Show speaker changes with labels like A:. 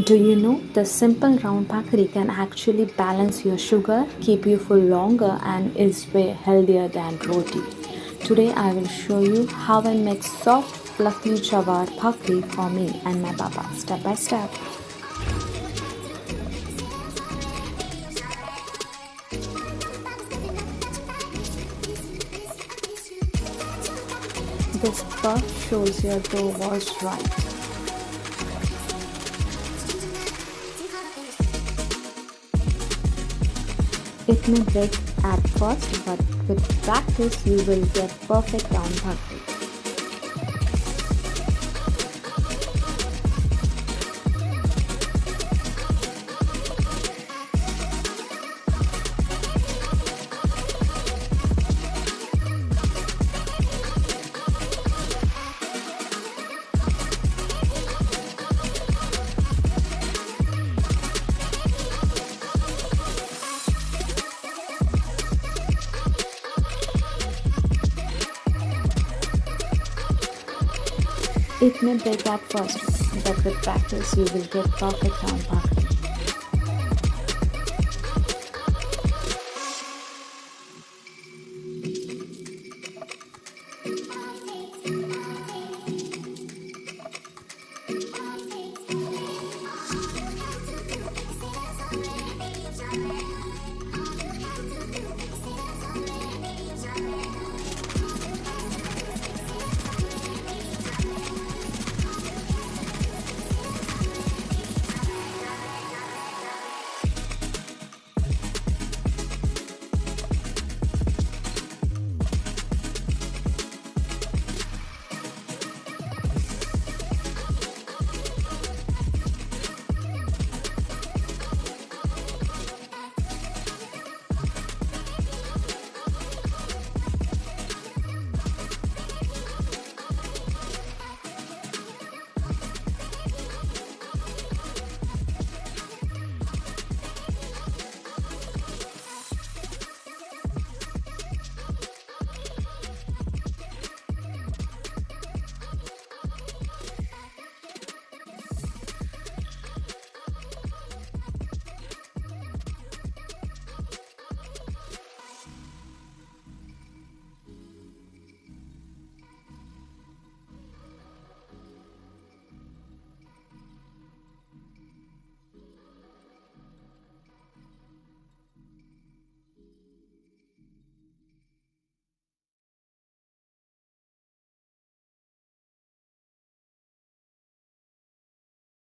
A: Do you know the simple round bhakri can actually balance your sugar, keep you full longer, and is way healthier than roti? Today I will show you how I make soft, fluffy jawar bhakri for me and my papa step by step. This puff shows your dough was right. It may break at first, but with practice you will get perfect round bhakri. It may break at first, but with practice you will get perfect round bhakri.